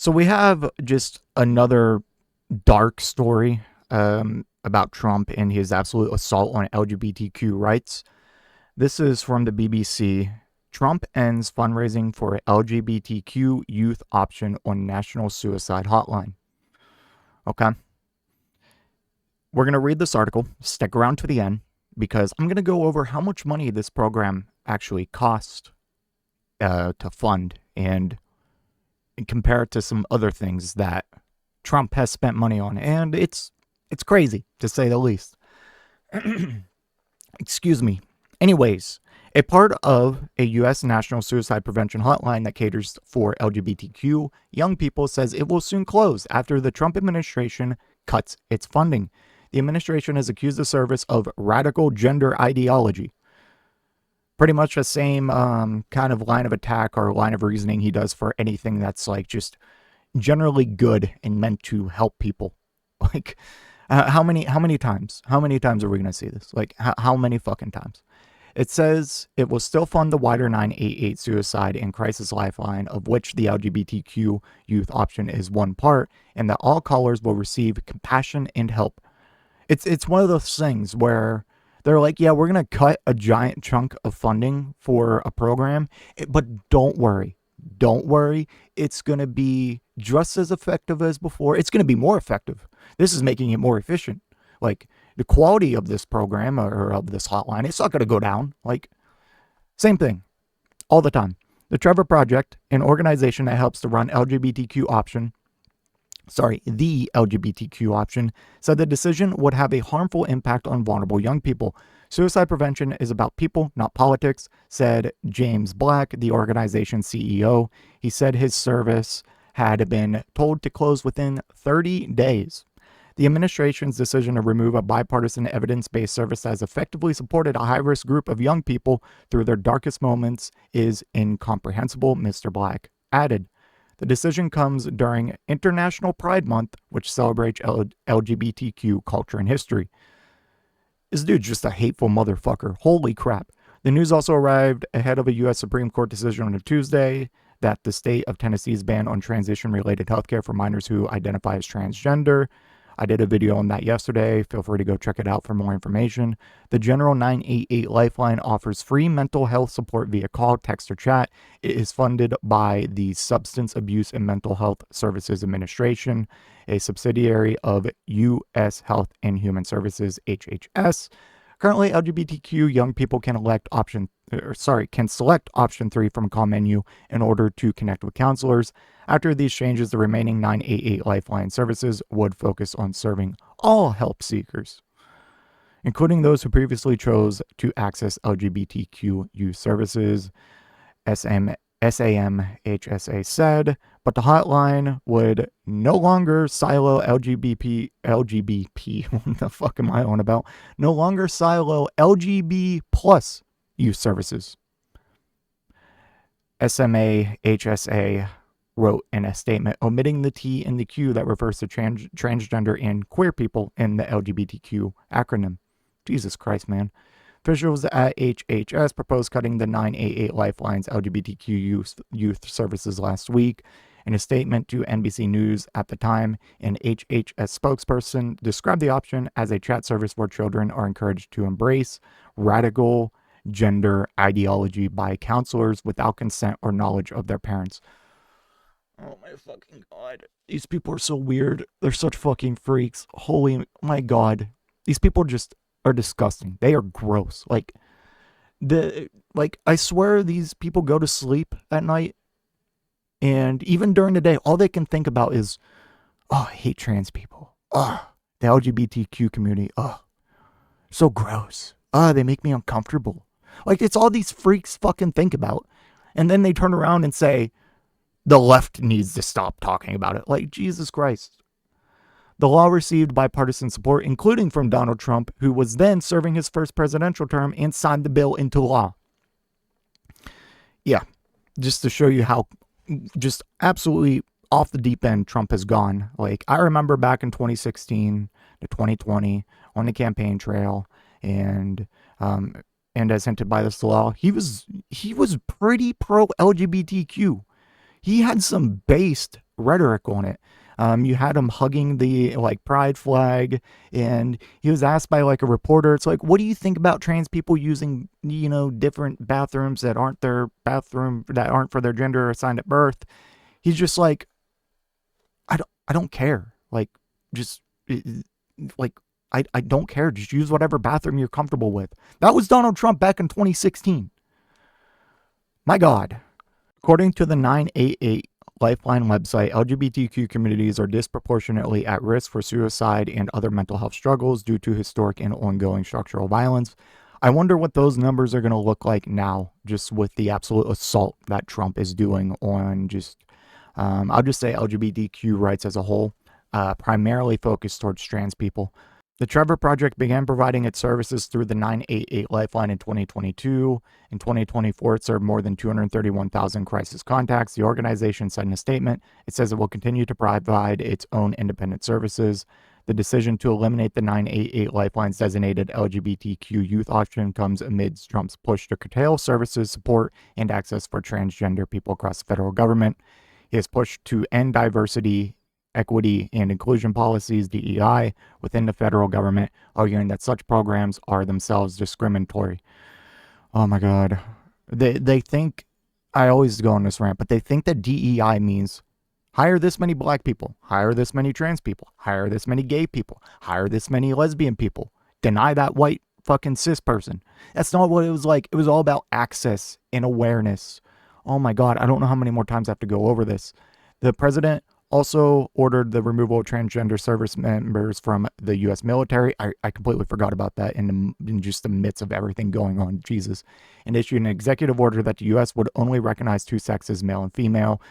So we have just another dark story about Trump and his absolute assault on LGBTQ rights. This is from the BBC. Trump ends fundraising for LGBTQ youth option on National Suicide Hotline. Okay. We're going to read this article. Stick around to the end because I'm going to go over how much money this program actually cost to fund and compare it to some other things that Trump has spent money on. And it's crazy, to say the least. Excuse me. Anyways, a part of a U.S. National Suicide Prevention Hotline that caters for LGBTQ young people says it will soon close after the Trump administration cuts its funding. The administration has accused the service of radical gender ideology. Pretty much the same kind of line of attack or line of reasoning he does for anything that's like just generally good and meant to help people. Like, how many times? How many times are we going to see this? Like, how many fucking times? It says it will still fund the wider 988 Suicide and Crisis Lifeline, of which the LGBTQ youth option is one part, and that all callers will receive compassion and help. It's one of those things where they're like, yeah, we're going to cut a giant chunk of funding for a program, but don't worry. Don't worry. It's going to be just as effective as before. It's going to be more effective. This is making it more efficient. Like, the quality of this program or of this hotline, it's not going to go down. Like, same thing all the time. The Trevor Project, an organization that helps to run the LGBTQ option, said the decision would have a harmful impact on vulnerable young people. Suicide prevention is about people, not politics, said James Black, the organization's CEO. He said his service had been told to close within 30 days. The administration's decision to remove a bipartisan evidence-based service that has effectively supported a high-risk group of young people through their darkest moments is incomprehensible, Mr. Black added. The decision comes during International Pride Month, which celebrates LGBTQ culture and history. This dude's just a hateful motherfucker. Holy crap. The news also arrived ahead of a U.S. Supreme Court decision on a Tuesday that the state of Tennessee's ban on transition-related healthcare for minors who identify as transgender. I did a video on that yesterday. Feel free to go check it out for more information. The General 988 Lifeline offers free mental health support via call, text, or chat. It is funded by the Substance Abuse and Mental Health Services Administration, a subsidiary of U.S. Health and Human Services, HHS. Currently, LGBTQ young people can select option 3 from a call menu in order to connect with counselors. After these changes, the remaining 988 Lifeline services would focus on serving all help seekers, including those who previously chose to access LGBTQ youth services, SAMHSA said, but the hotline would no longer silo LGBT, what the fuck am I on about? No longer silo LGB plus youth services. SAMHSA wrote in a statement, omitting the T in the Q that refers to transgender and queer people in the LGBTQ acronym. Jesus Christ, man. Officials at HHS proposed cutting the 988 Lifeline's LGBTQ youth services last week. In a statement to NBC News at the time, an HHS spokesperson described the option as a chat service where children are encouraged to embrace radical gender ideology by counselors without consent or knowledge of their parents. Oh my fucking god. These people are so weird. They're such fucking freaks. Holy my god. These people just are disgusting. They are gross. Like I swear these people go to sleep at night and even during the day, all they can think about is, oh, I hate trans people. Oh, the LGBTQ community. Oh, so gross. Oh, they make me uncomfortable. Like, it's all these freaks fucking think about. And then they turn around and say, the left needs to stop talking about it. Like, Jesus Christ. The law received bipartisan support, including from Donald Trump, who was then serving his first presidential term and signed the bill into law. Yeah, just to show you how just absolutely off the deep end Trump has gone. Like, I remember back in 2016 to 2020 on the campaign trail, and as hinted by this law, he was pretty pro LGBTQ. He had some based rhetoric on it. You had him hugging the like pride flag, and he was asked by like a reporter, it's like, what do you think about trans people using, different bathrooms that aren't their bathroom, that aren't for their gender assigned at birth? He's just like, I don't care. Like, just like, I don't care. Just use whatever bathroom you're comfortable with. That was Donald Trump back in 2016. My God. According to the 988 Lifeline website, LGBTQ communities are disproportionately at risk for suicide and other mental health struggles due to historic and ongoing structural violence. I wonder what those numbers are going to look like now, just with the absolute assault that Trump is doing on I'll just say LGBTQ rights as a whole, primarily focused towards trans people. The Trevor Project began providing its services through the 988 Lifeline in 2022. In 2024, it served more than 231,000 crisis contacts. The organization said in a statement, it says it will continue to provide its own independent services. The decision to eliminate the 988 Lifeline's designated LGBTQ youth option comes amidst Trump's push to curtail services, support, and access for transgender people across the federal government. He has pushed to end diversity, equity, and inclusion policies, DEI, within the federal government, arguing that such programs are themselves discriminatory. Oh my God. They think, I always go on this rant, but they think that DEI means hire this many black people, hire this many trans people, hire this many gay people, hire this many lesbian people, deny that white fucking cis person. That's not what it was like. It was all about access and awareness. Oh my God, I don't know how many more times I have to go over this. The president also ordered the removal of transgender service members from the U.S. military. I completely forgot about that in just the midst of everything going on. Jesus. And issued an executive order that the U.S. would only recognize two sexes, male and female.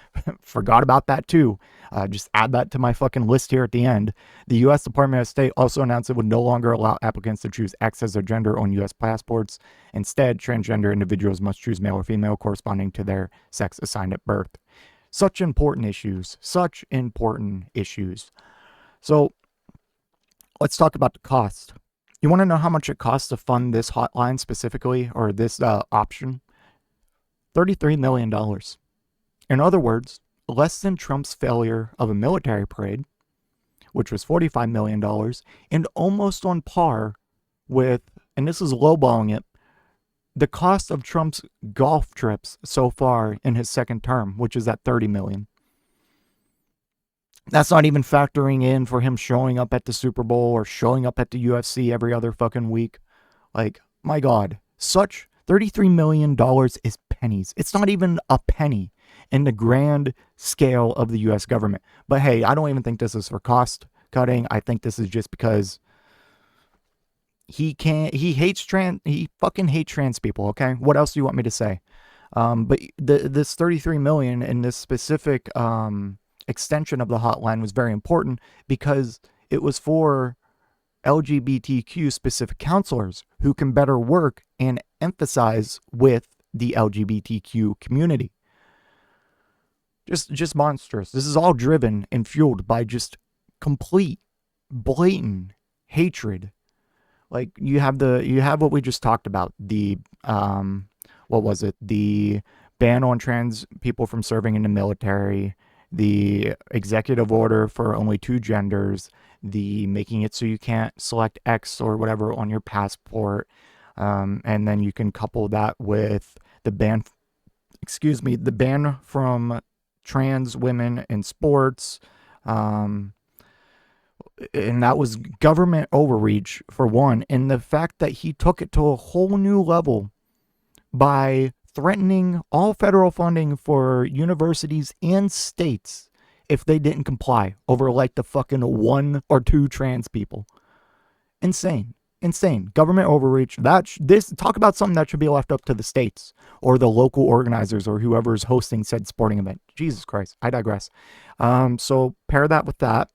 Forgot about that too. Just add that to my fucking list here at the end. The U.S. Department of State also announced it would no longer allow applicants to choose X as their gender on U.S. passports. Instead, transgender individuals must choose male or female corresponding to their sex assigned at birth. Such important issues. Such important issues. So let's talk about the cost. You want to know how much it costs to fund this hotline specifically, or this option? $33 million. In other words, less than Trump's failure of a military parade, which was $45 million, and almost on par with, and this is lowballing it, the cost of Trump's golf trips so far in his second term, which is at $30 million. That's not even factoring in for him showing up at the Super Bowl or showing up at the UFC every other fucking week. Like, my God, such $33 million is pennies. It's not even a penny in the grand scale of the U.S. government. But hey, I don't even think this is for cost cutting. I think this is just because he fucking hates trans people, okay? What else do you want me to say? But this 33 million and this specific extension of the hotline was very important because it was for LGBTQ-specific counselors who can better work and emphasize with the LGBTQ community. Just monstrous. This is all driven and fueled by just complete, blatant hatred. Like you have what we just talked about, the what was it? The ban on trans people from serving in the military, the executive order for only two genders, the making it so you can't select X or whatever on your passport, and then you can couple that with the ban from trans women in sports. And that was government overreach, for one, and the fact that he took it to a whole new level by threatening all federal funding for universities and states if they didn't comply over like the fucking one or two trans people. Insane. Government overreach. Talk about something that should be left up to the states or the local organizers or whoever's hosting said sporting event. Jesus Christ, I digress. So pair that with that.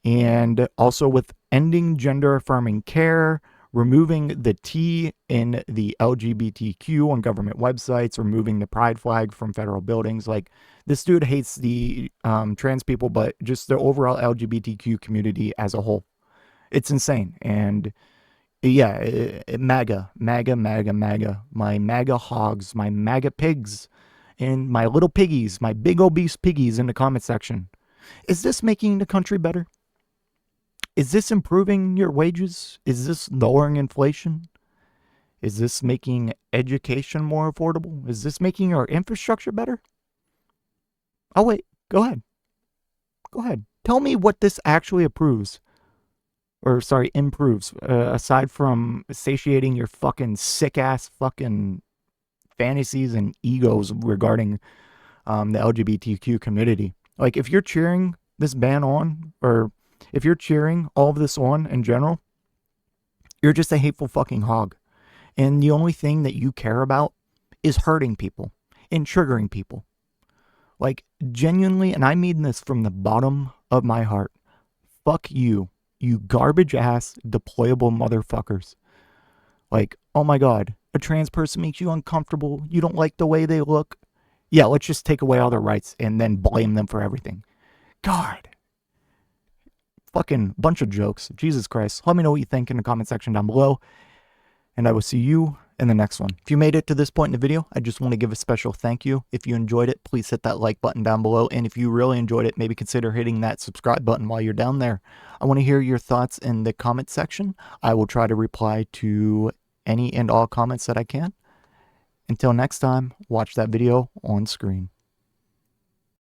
And also with ending gender-affirming care, removing the T in the LGBTQ on government websites, removing the pride flag from federal buildings. Like, this dude hates the trans people, but just the overall LGBTQ community as a whole. It's insane. And yeah, MAGA. My MAGA hogs, my MAGA pigs. and my little piggies, my big obese piggies in the comment section. Is this making the country better? Is this improving your wages? Is this lowering inflation? Is this making education more affordable? Is this making our infrastructure better? Oh, wait. Go ahead. Go ahead. Tell me what this actually improves. Aside from satiating your fucking sick ass fucking fantasies and egos regarding the LGBTQ community. Like, if you're cheering this ban on, or if you're cheering all of this on in general, you're just a hateful fucking hog. And the only thing that you care about is hurting people and triggering people. Like, genuinely, and I mean this from the bottom of my heart, fuck you, you garbage ass deployable motherfuckers. Like, oh my god, a trans person makes you uncomfortable, you don't like the way they look. Yeah, let's just take away all their rights and then blame them for everything. God. Fucking bunch of jokes. Jesus Christ. Let me know what you think in the comment section down below. And I will see you in the next one. If you made it to this point in the video, I just want to give a special thank you. If you enjoyed it, please hit that like button down below. And if you really enjoyed it, maybe consider hitting that subscribe button while you're down there. I want to hear your thoughts in the comment section. I will try to reply to any and all comments that I can. Until next time, watch that video on screen.